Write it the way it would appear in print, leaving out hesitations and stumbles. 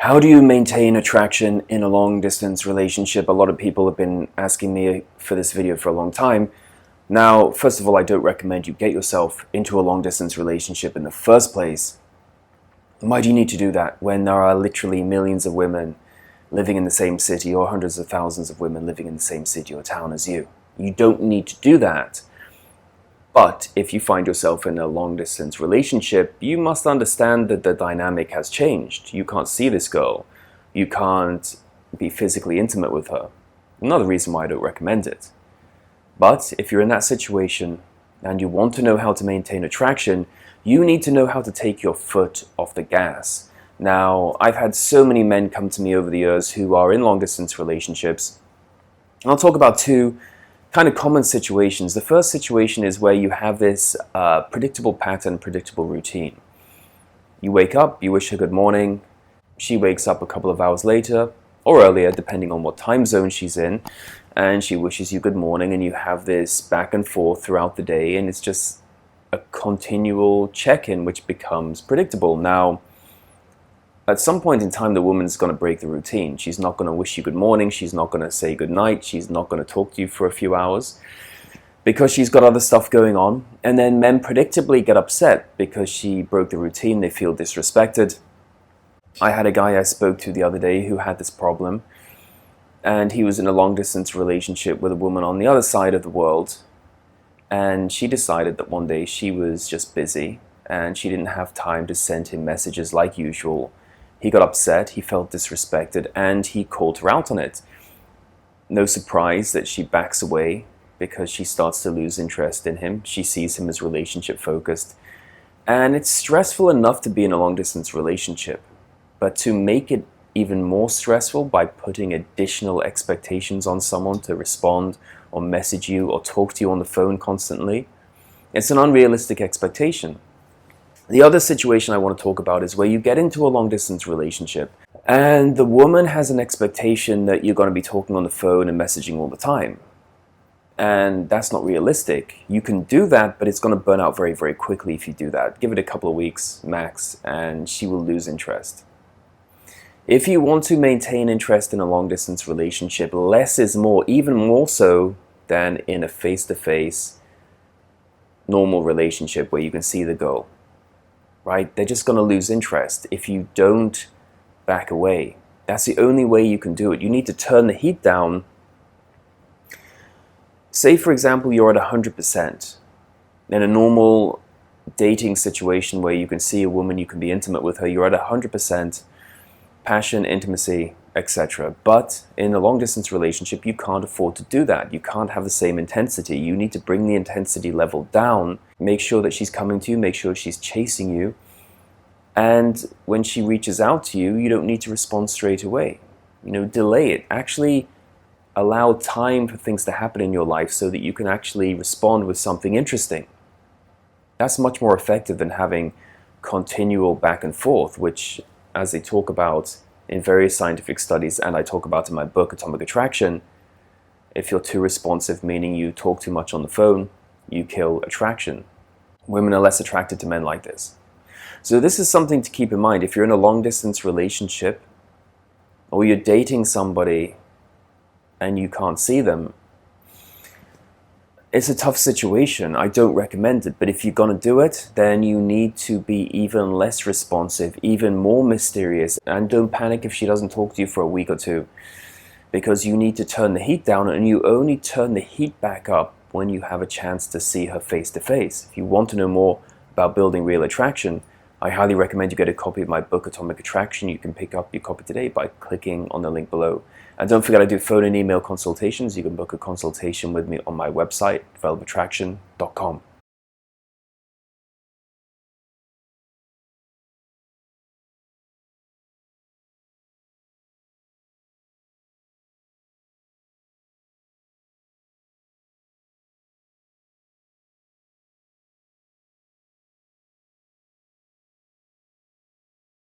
How do you maintain attraction in a long-distance relationship? A lot of people have been asking me for this video for a long time. Now, first of all, I don't recommend you get yourself into a long-distance relationship in the first place. Why do you need to do that when there are literally millions of women living in the same city, or hundreds of thousands of women living in the same city or town as you? You don't need to do that. But if you find yourself in a long-distance relationship, you must understand that the dynamic has changed. You can't see this girl. You can't be physically intimate with her. Another reason why I don't recommend it. But if you're in that situation and you want to know how to maintain attraction, you need to know how to take your foot off the gas. Now, I've had so many men come to me over the years who are in long-distance relationships. I'll talk about two kind of common situations. The first situation is where you have this predictable pattern, predictable routine. You wake up, you wish her good morning. She wakes up a couple of hours later or earlier, depending on what time zone she's in, and she wishes you good morning, and you have this back and forth throughout the day, and it's just a continual check-in which becomes predictable. Now, at some point in time, the woman's going to break the routine. She's not going to wish you good morning. She's not going to say good night. She's not going to talk to you for a few hours because she's got other stuff going on. And then men predictably get upset because she broke the routine. They feel disrespected. I had a guy I spoke to the other day who had this problem, and he was in a long-distance relationship with a woman on the other side of the world. And she decided that one day she was just busy and she didn't have time to send him messages like usual. He got upset, he felt disrespected, and he called her out on it. No surprise that she backs away because she starts to lose interest in him. She sees him as relationship focused. And it's stressful enough to be in a long distance relationship, but to make it even more stressful by putting additional expectations on someone to respond or message you or talk to you on the phone constantly, it's an unrealistic expectation. The other situation I want to talk about is where you get into a long-distance relationship and the woman has an expectation that you're going to be talking on the phone and messaging all the time. And that's not realistic. You can do that, but it's going to burn out very, very quickly if you do that. Give it a couple of weeks max and she will lose interest. If you want to maintain interest in a long-distance relationship, less is more, even more so than in a face-to-face normal relationship where you can see the girl. Right? They're just going to lose interest if you don't back away. That's the only way you can do it. You need to turn the heat down. Say, for example, you're at 100%. In a normal dating situation where you can see a woman, you can be intimate with her, you're at 100% passion, intimacy, etc. But in a long-distance relationship, you can't afford to do that. You can't have the same intensity. You need to bring the intensity level down. Make sure that she's coming to you. Make sure she's chasing you. And when she reaches out to you, you don't need to respond straight away. Delay it. Actually allow time for things to happen in your life so that you can actually respond with something interesting. That's much more effective than having continual back and forth, which, as they talk about in various scientific studies, and I talk about in my book, Atomic Attraction, if you're too responsive, meaning you talk too much on the phone, you kill attraction. Women are less attracted to men like this. So this is something to keep in mind. If you're in a long-distance relationship, or you're dating somebody and you can't see them, it's a tough situation. I don't recommend it, but if you're going to do it, then you need to be even less responsive, even more mysterious, and don't panic if she doesn't talk to you for a week or two, because you need to turn the heat down, and you only turn the heat back up when you have a chance to see her face to face. If you want to know more about building real attraction, I highly recommend you get a copy of my book, Atomic Attraction. You can pick up your copy today by clicking on the link below. And don't forget, I do phone and email consultations. You can book a consultation with me on my website, developatraction.com.